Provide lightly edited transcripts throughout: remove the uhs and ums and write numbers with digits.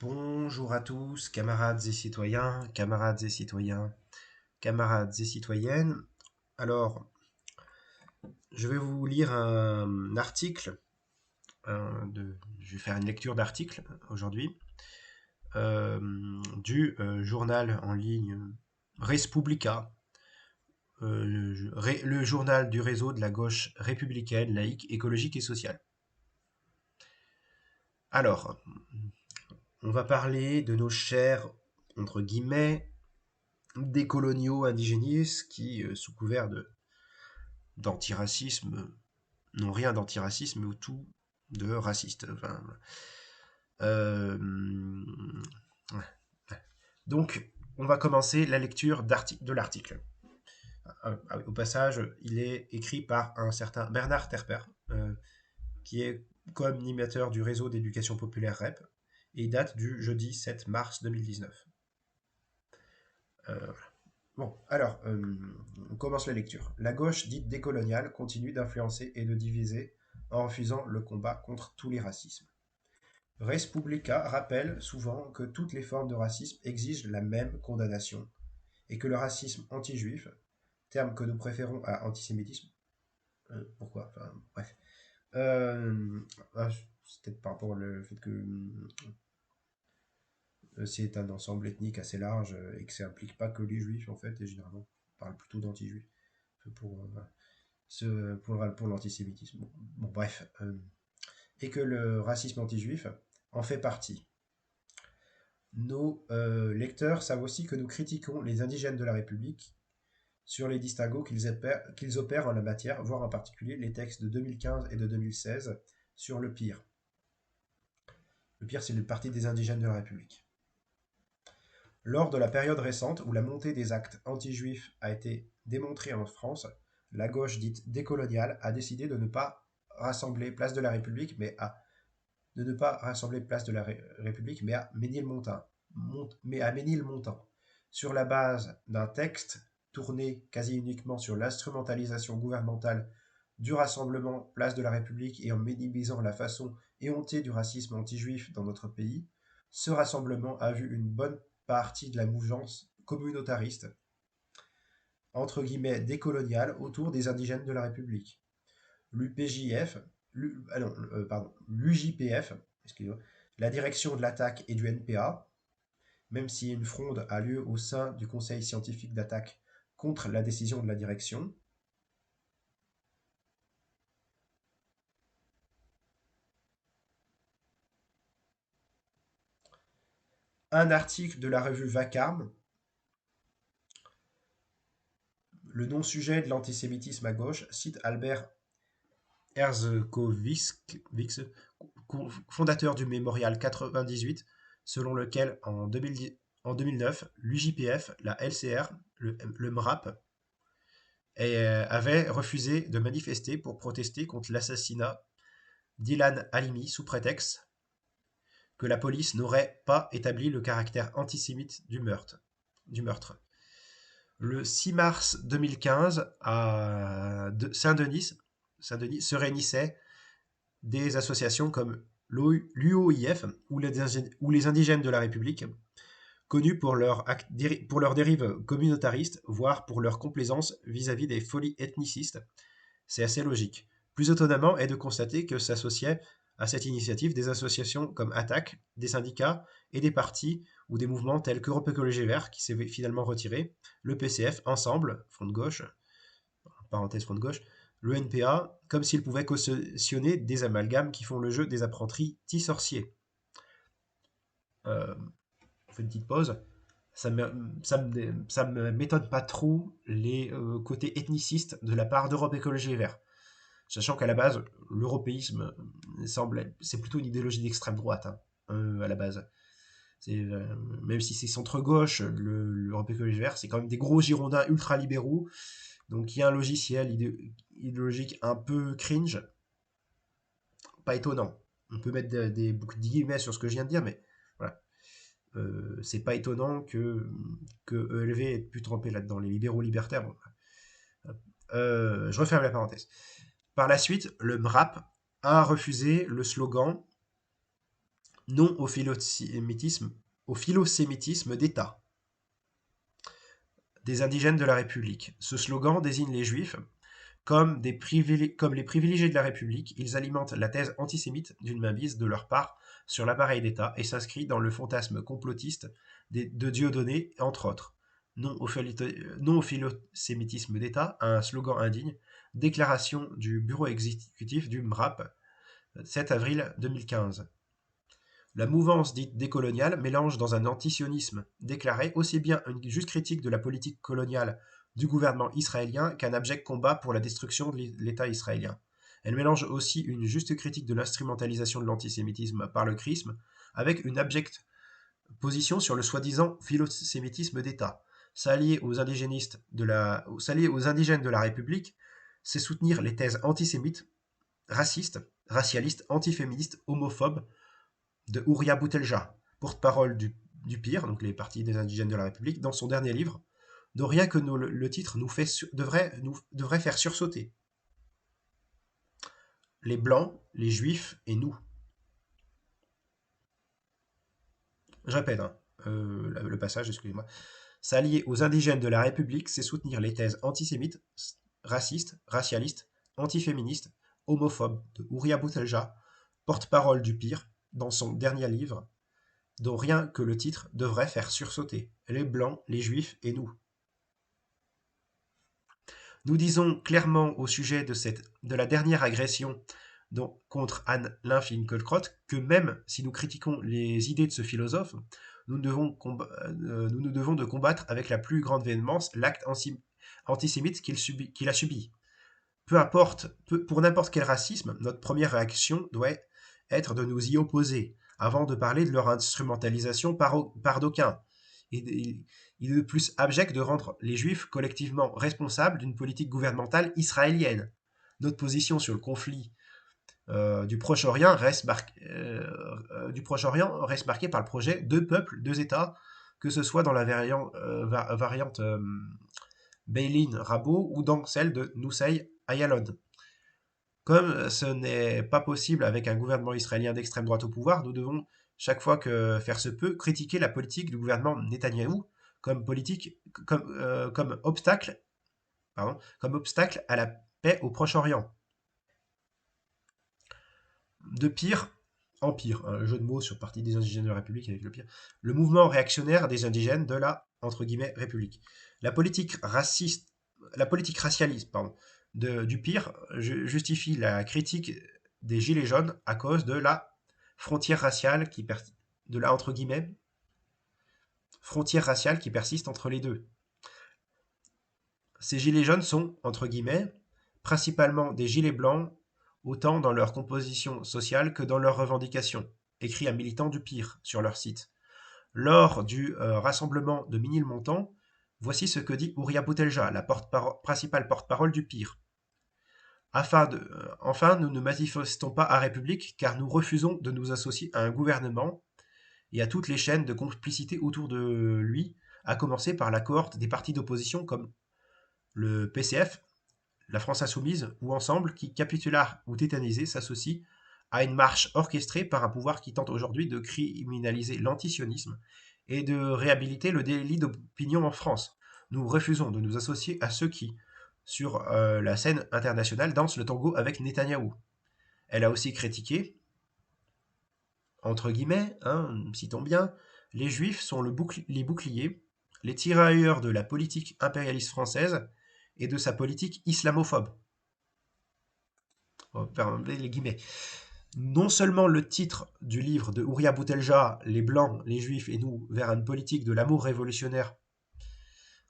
Bonjour à tous, camarades et citoyens, camarades et citoyennes. Alors, je vais vous lire un article, je vais faire une lecture d'article aujourd'hui, euh, du journal en ligne Respublica, le journal du réseau de la gauche républicaine, laïque, écologique et sociale. Alors, on va parler de nos chers, entre guillemets, décoloniaux indigénistes qui, sous couvert d'antiracisme, n'ont rien d'antiracisme, mais tout de raciste. Enfin, euh, donc, on va commencer la lecture de l'article. Au passage, il est écrit par un certain Bernard Terper, qui est co-animateur du réseau d'éducation populaire REP, et il date du jeudi 7 mars 2019. Euh, Bon, alors, on commence la lecture. La gauche dite décoloniale continue d'influencer et de diviser en refusant le combat contre tous les racismes. Res Publica rappelle souvent que toutes les formes de racisme exigent la même condamnation et que le racisme anti-juif, terme que nous préférons à antisémitisme, pourquoi enfin, bref. Euh, c'est peut-être par rapport au fait que c'est un ensemble ethnique assez large et que ça implique pas que les juifs en fait, et généralement on parle plutôt d'anti-juifs pour, pour l'antisémitisme. Bon, bref. Et que le racisme anti-juif en fait partie. Nos lecteurs savent aussi que nous critiquons les indigènes de la République sur les distinguos qu'ils opèrent en la matière, voire en particulier les textes de 2015 et de 2016 sur le pire. Le pire, c'est le Parti des indigènes de la République. Lors de la période récente où la montée des actes anti-juifs a été démontrée en France, la gauche dite décoloniale a décidé de ne pas rassembler place de la République, de ne pas rassembler place de la République, mais à Ménilmontant, sur la base d'un texte tourné quasi uniquement sur l'instrumentalisation gouvernementale du rassemblement place de la République et en minimisant la façon éhontée du racisme anti-juif dans notre pays, ce rassemblement a vu une bonne partie de la mouvance communautariste, entre guillemets décoloniale, autour des indigènes de la République. L'UPJF, l'UJPF, excusez-moi, la direction de l'attaque et du NPA, même si une fronde a lieu au sein du conseil scientifique d'attaque contre la décision de la direction. Un article de la revue Vacarme, le non-sujet de l'antisémitisme à gauche, cite Albert Herzkovix, fondateur du Mémorial 98, selon lequel en 2009, l'UJPF, la LCR, le MRAP, avait refusé de manifester pour protester contre l'assassinat d'Ilan Halimi sous prétexte que la police n'aurait pas établi le caractère antisémite du meurtre. Le 6 mars 2015, à Saint-Denis se réunissaient des associations comme l'UOIF ou les indigènes de la République, connus pour leur dérive communautariste, voire pour leur complaisance vis-à-vis des folies ethnicistes. C'est assez logique. Plus étonnamment est de constater que s'associaient à cette initiative des associations comme Attac, des syndicats et des partis ou des mouvements tels qu'Europe Écologie Les Verts, qui s'est finalement retiré, le PCF, Ensemble, Front de gauche, parenthèse Front de gauche, le NPA, comme s'ils pouvaient cautionner des amalgames qui font le jeu des apprentis sorciers. On fait une petite pause. Ça m'étonne pas trop les côtés ethnicistes de la part d'Europe Écologie Les Verts. Sachant qu'à la base, l'européisme c'est plutôt une idéologie d'extrême droite, hein, à la base. Même si c'est centre-gauche, l'Europe écologique vert, c'est quand même des gros girondins ultra-libéraux. Donc il y a un logiciel idéologique un peu cringe, pas étonnant. On peut mettre beaucoup de guillemets sur ce que je viens de dire, mais voilà. C'est pas étonnant que ELV ait pu tremper là-dedans, les libéraux libertaires. Bon. Je referme la parenthèse. Par la suite, le MRAP a refusé le slogan Non au philosémitisme d'État des indigènes de la République. Ce slogan désigne les Juifs comme les privilégiés de la République. Ils alimentent la thèse antisémite d'une mainmise de leur part sur l'appareil d'État et s'inscrit dans le fantasme complotiste de Dieudonné, entre autres. Non au philosémitisme d'État, un slogan indigne. Déclaration du bureau exécutif du MRAP, 7 avril 2015. La mouvance dite décoloniale mélange dans un antisionisme déclaré aussi bien une juste critique de la politique coloniale du gouvernement israélien qu'un abject combat pour la destruction de l'État israélien. Elle mélange aussi une juste critique de l'instrumentalisation de l'antisémitisme par le chrisme avec une abjecte position sur le soi-disant philosémitisme d'État. S'allier aux indigènes de la République, c'est soutenir les thèses antisémites, racistes, racialistes, antiféministes, homophobes, de Ouria Boutelja, porte-parole du PIR, donc les partis des indigènes de la République, dans son dernier livre, dont rien que le titre devrait faire sursauter. Les Blancs, les Juifs et nous. Je répète, le passage, excusez-moi. S'allier aux indigènes de la République, c'est soutenir les thèses antisémites, racistes, racialistes, antiféministes, homophobes de Ouria Boutelja, porte-parole du PIR, dans son dernier livre, dont rien que le titre devrait faire sursauter. Les Blancs, les Juifs et nous. Nous disons clairement au sujet de la dernière agression contre Anne Finkielkraut que même si nous critiquons les idées de ce philosophe, nous nous devons de combattre avec la plus grande véhémence l'acte antisémite qu'il a subi. Pour n'importe quel racisme, notre première réaction doit être de nous y opposer, avant de parler de leur instrumentalisation par d'aucuns. Il est de plus abject de rendre les Juifs collectivement responsables d'une politique gouvernementale israélienne. Notre position sur le conflit du Proche-Orient reste marquée par le projet deux peuples, deux États, que ce soit dans la variante Beilin-Rabo ou dans celle de Nusay Ayalon. Comme ce n'est pas possible avec un gouvernement israélien d'extrême droite au pouvoir, nous devons, chaque fois que faire se peut, critiquer la politique du gouvernement Netanyahou comme obstacle à la paix au Proche-Orient. De pire en pire, un jeu de mots sur parti des indigènes de la République avec le pire, le mouvement réactionnaire des indigènes de la République. La politique racialiste du pire justifie la critique des gilets jaunes à cause de la frontière raciale frontière raciale qui persiste entre les deux. Ces gilets jaunes sont, entre guillemets, principalement des gilets blancs, autant dans leur composition sociale que dans leurs revendications, écrit un militant du PIR sur leur site. Lors du rassemblement de Ménilmontant, voici ce que dit Ouria Boutelja, la principale porte-parole du PIR. Enfin, nous ne manifestons pas à République car nous refusons de nous associer à un gouvernement et à toutes les chaînes de complicité autour de lui, à commencer par la cohorte des partis d'opposition comme le PCF, la France Insoumise ou Ensemble qui, capitulaires ou tétanisés, s'associent à une marche orchestrée par un pouvoir qui tente aujourd'hui de criminaliser l'antisionisme et de réhabiliter le délit d'opinion en France. Nous refusons de nous associer à ceux qui, sur la scène internationale, dansent le tango avec Netanyahou. Elle a aussi critiqué, entre guillemets, citons bien, les Juifs sont les boucliers, les tirailleurs de la politique impérialiste française et de sa politique islamophobe. On va fermer les guillemets. Non seulement le titre du livre de Ouria Boutelja, Les Blancs, les Juifs et nous, vers une politique de l'amour révolutionnaire,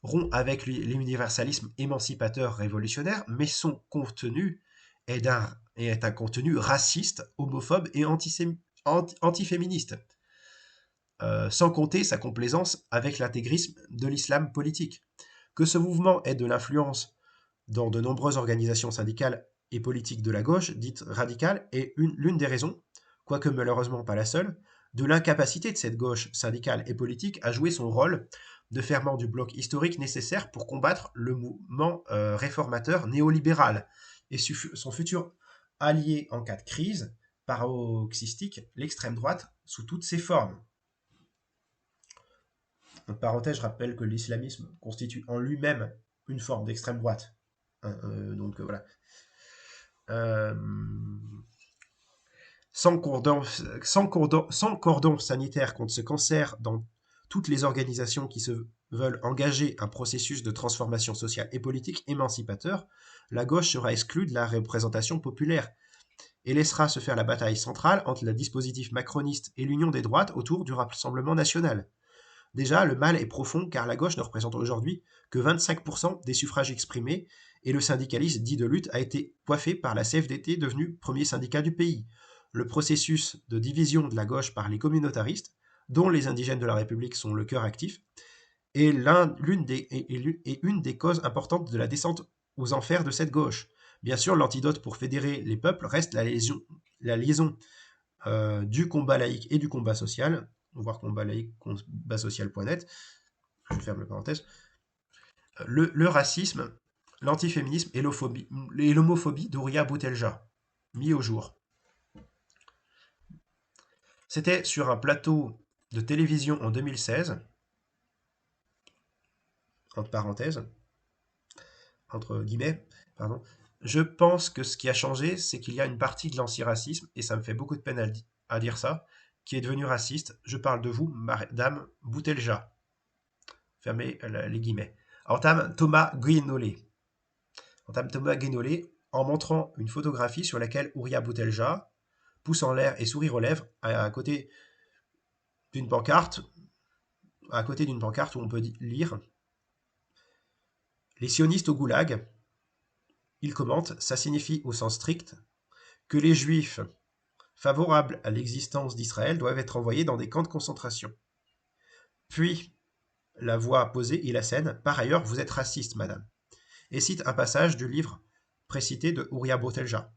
rompt avec l'universalisme émancipateur révolutionnaire, mais son contenu est un contenu raciste, homophobe et antiféministe. Sans compter sa complaisance avec l'intégrisme de l'islam politique. Que ce mouvement ait de l'influence dans de nombreuses organisations syndicales et politiques de la gauche, dite radicale, est l'une des raisons, quoique malheureusement pas la seule, de l'incapacité de cette gauche syndicale et politique à jouer son rôle de ferment du bloc historique nécessaire pour combattre le mouvement réformateur néolibéral et son futur allié en cas de crise paroxystique, l'extrême droite sous toutes ses formes. En parenthèse, je rappelle que l'islamisme constitue en lui-même une forme d'extrême droite. Donc voilà. Euh, sans cordon sanitaire contre ce cancer dans toutes les organisations qui se veulent engager un processus de transformation sociale et politique émancipateur, la gauche sera exclue de la représentation populaire et laissera se faire la bataille centrale entre le dispositif macroniste et l'union des droites autour du Rassemblement national. Déjà, le mal est profond car la gauche ne représente aujourd'hui que 25% des suffrages exprimés et le syndicalisme dit de lutte a été coiffé par la CFDT devenue premier syndicat du pays. Le processus de division de la gauche par les communautaristes, dont les indigènes de la République sont le cœur actif, est une des causes importantes de la descente aux enfers de cette gauche. Bien sûr, l'antidote pour fédérer les peuples reste la liaison du combat laïque et du combat social, voir combat laïque, combat social.net, je ferme la parenthèse, le racisme, l'antiféminisme et l'homophobie d'Ouria Boutelja, mis au jour. C'était sur un plateau de télévision en 2016, entre parenthèses, entre guillemets, pardon. Je pense que ce qui a changé, c'est qu'il y a une partie de l'antiracisme, et ça me fait beaucoup de peine à dire ça, qui est devenue raciste. Je parle de vous, Madame Boutelja. Fermez les guillemets. Entame Thomas Guénolé. Entame Thomas Guénolé en montrant une photographie sur laquelle Ouria Boutelja pousse en l'air et sourire aux lèvres à côté d'une pancarte, où on peut lire les sionistes au goulag. Il commente, ça signifie au sens strict que les juifs favorables à l'existence d'Israël doivent être envoyés dans des camps de concentration. Puis, la voix posée et la scène, par ailleurs, vous êtes raciste, madame, et cite un passage du livre précité de Ouria Boutelja.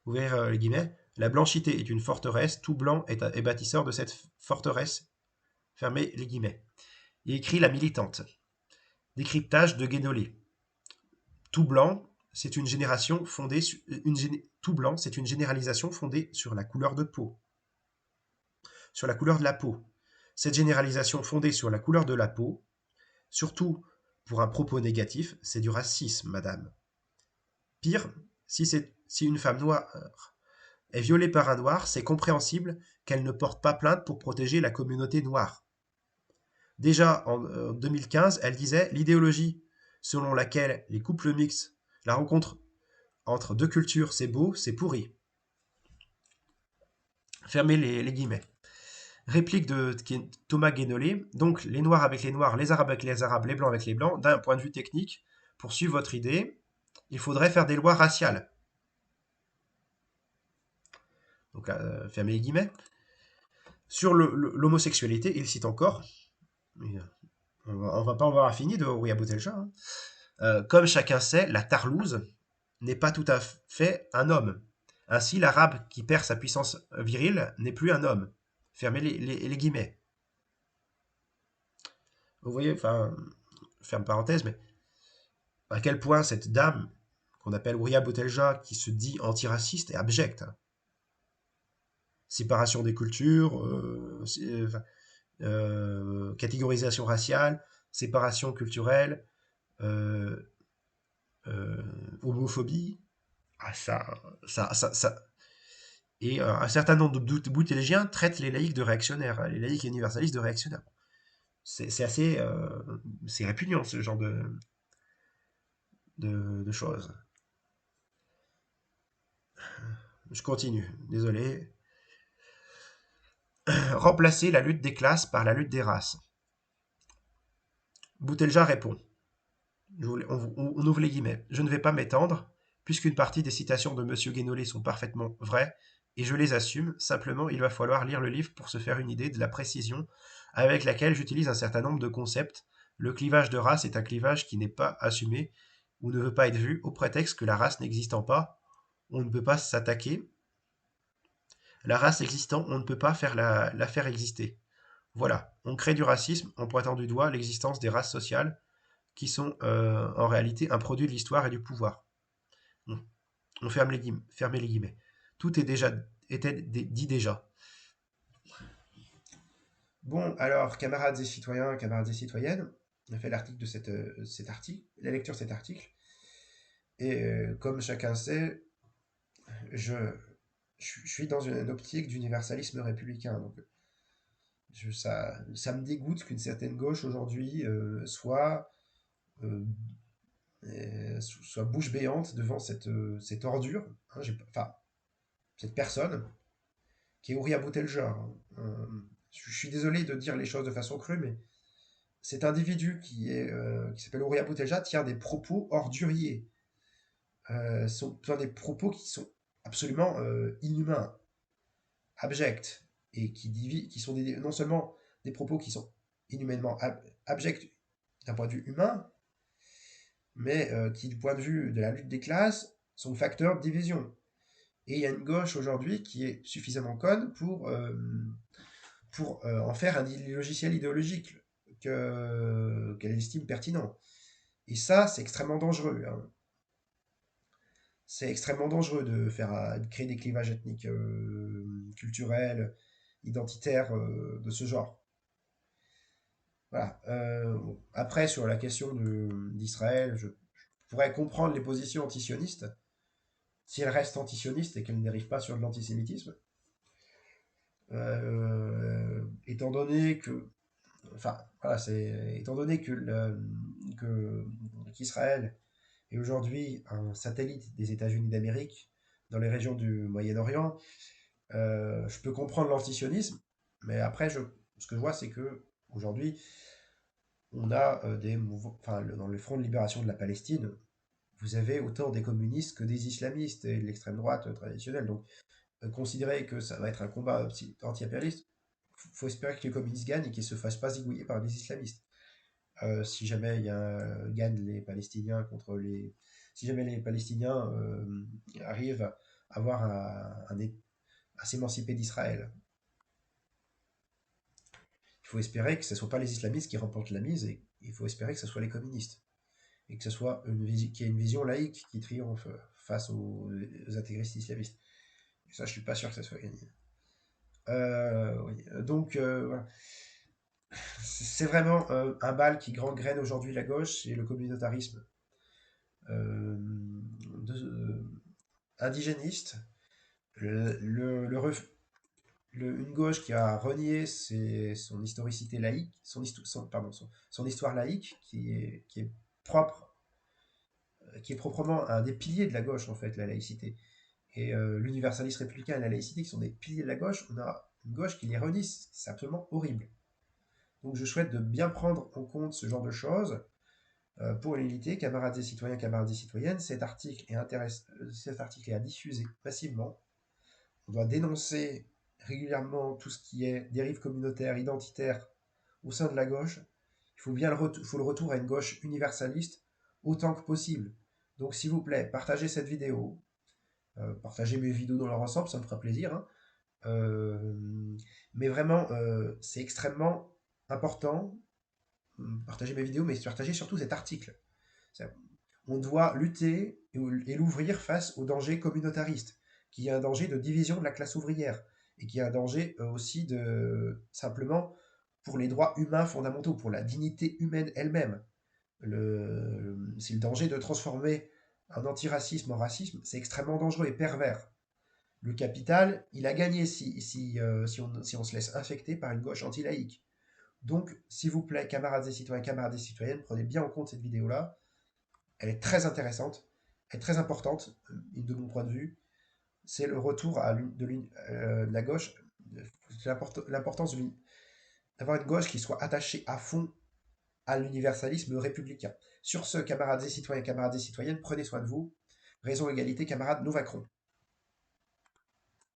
Ouvrir les guillemets, la blanchité est une forteresse, tout blanc est bâtisseur de cette forteresse. Fermez les guillemets. Il écrit la militante. Décryptage de Guénolé. Tout blanc, c'est une génération fondée tout blanc, c'est une généralisation fondée sur la couleur de peau. Sur la couleur de la peau. Cette généralisation fondée sur la couleur de la peau, surtout pour un propos négatif, c'est du racisme, madame. Pire, si une femme noire est violée par un noir, c'est compréhensible qu'elle ne porte pas plainte pour protéger la communauté noire. Déjà en 2015, elle disait l'idéologie selon laquelle les couples mixtes, la rencontre entre deux cultures, c'est beau, c'est pourri. Fermez les guillemets. Réplique de Thomas Guénolé. Donc, les noirs avec les noirs, les arabes avec les arabes, les blancs avec les blancs. D'un point de vue technique, pour suivre votre idée, il faudrait faire des lois raciales. Donc, fermez les guillemets. Sur l'homosexualité, il cite encore, on va pas en avoir fini de Ouria Boutelja. Comme chacun sait, la tarlouse n'est pas tout à fait un homme. Ainsi, l'arabe qui perd sa puissance virile n'est plus un homme. Fermez les guillemets. Vous voyez, enfin, ferme parenthèse, mais à quel point cette dame, qu'on appelle Ouria Boutelja, qui se dit antiraciste, est abjecte. Séparation des cultures, catégorisation raciale, séparation culturelle, homophobie. Ah, ça. Et un certain nombre de boutélégiens traitent les laïcs de réactionnaires, les laïcs universalistes de réactionnaires. C'est assez... c'est répugnant, ce genre de choses. Je continue, désolé. Remplacer la lutte des classes par la lutte des races. Boutelja répond. On ouvre les guillemets. Je ne vais pas m'étendre, puisqu'une partie des citations de M. Guénolé sont parfaitement vraies, et je les assume. Simplement, il va falloir lire le livre pour se faire une idée de la précision avec laquelle j'utilise un certain nombre de concepts. Le clivage de race est un clivage qui n'est pas assumé ou ne veut pas être vu au prétexte que la race n'existant pas, on ne peut pas s'attaquer. La race existant, on ne peut pas la faire exister. Voilà, on crée du racisme en pointant du doigt l'existence des races sociales qui sont en réalité un produit de l'histoire et du pouvoir. On ferme les guillemets. Tout était dit déjà. Bon, alors, camarades et citoyennes, on a fait l'article de cet article, la lecture de cet article, et comme chacun sait, je, je suis dans une optique d'universalisme républicain. Donc, ça me dégoûte qu'une certaine gauche aujourd'hui euh, soit bouche béante devant cette ordure, hein, enfin, cette personne qui est Ouria Boutelja. Hein. Je suis désolé de dire les choses de façon crue, mais cet individu qui s'appelle Ouria Boutelja tient des propos orduriers. Sont des propos qui sont absolument inhumains, abjects, et qui sont non seulement des propos qui sont inhumainement abjects d'un point de vue humain, mais qui, du point de vue de la lutte des classes, sont facteurs de division. Et il y a une gauche aujourd'hui qui est suffisamment conne pour en faire un logiciel idéologique qu'elle estime pertinent. Et ça, c'est extrêmement dangereux. Hein. C'est extrêmement dangereux de créer des clivages ethniques, culturels, identitaires de ce genre. Voilà. Bon. Après, sur la question d'Israël, je pourrais comprendre les positions antisionistes si elles restent antisionistes et qu'elles ne dérivent pas sur de l'antisémitisme. Étant donné que, enfin, voilà, étant donné que qu'Israël est aujourd'hui un satellite des États-Unis d'Amérique dans les régions du Moyen-Orient, je peux comprendre l'antisionisme, mais après, ce que je vois, c'est que aujourd'hui, on a des mouvements, enfin, dans le Front de libération de la Palestine, vous avez autant des communistes que des islamistes et de l'extrême droite traditionnelle. Donc, considérer que ça va être un combat anti-impérialiste, faut espérer que les communistes gagnent et qu'ils se fassent pas zigouiller par les islamistes. Si jamais gagnent les Palestiniens contre les, si jamais les Palestiniens arrivent à avoir à s'émanciper d'Israël, il faut espérer que ce ne soit pas les islamistes qui remportent la mise et il faut espérer que ce soit les communistes et que ce soit qu'il y ait une vision laïque qui triomphe face aux intégristes islamistes. Et ça, je suis pas sûr que ça soit gagné. Oui. Donc, voilà. C'est vraiment un bal qui gangrène aujourd'hui la gauche et le communautarisme euh, indigéniste, une gauche qui a renié son historicité laïque, son histoire laïque, propre, qui est proprement un des piliers de la gauche en fait, la laïcité. Et l'universalisme républicain et la laïcité qui sont des piliers de la gauche, on a une gauche qui les renie, c'est absolument horrible. Donc je souhaite de bien prendre en compte ce genre de choses. Pour l'unité, camarades et citoyens, camarades et citoyennes, cet article est à diffuser massivement. On doit dénoncer régulièrement tout ce qui est dérive communautaire, identitaire au sein de la gauche. Il faut bien le retour à une gauche universaliste autant que possible. Donc s'il vous plaît, partagez cette vidéo, partagez mes vidéos dans leur ensemble, ça me fera plaisir. Hein. Mais vraiment, c'est extrêmement important. Partagez mes vidéos, mais partagez surtout cet article. On doit lutter et l'ouvrir face au danger communautariste, qui est un danger de division de la classe ouvrière, et qui est un danger aussi simplement pour les droits humains fondamentaux, pour la dignité humaine elle-même. C'est le danger de transformer un antiracisme en racisme, c'est extrêmement dangereux et pervers. Le capital, il a gagné si on se laisse infecter par une gauche anti-laïque. Donc, s'il vous plaît, camarades et citoyens, camarades et citoyennes, prenez bien en compte cette vidéo-là. Elle est très intéressante, elle est très importante, de mon point de vue. C'est le retour de la gauche, l'importance d'avoir une gauche qui soit attachée à fond à l'universalisme républicain. Sur ce, camarades et citoyens, camarades et citoyennes, prenez soin de vous. Raison, égalité, camarades, nous vaincrons.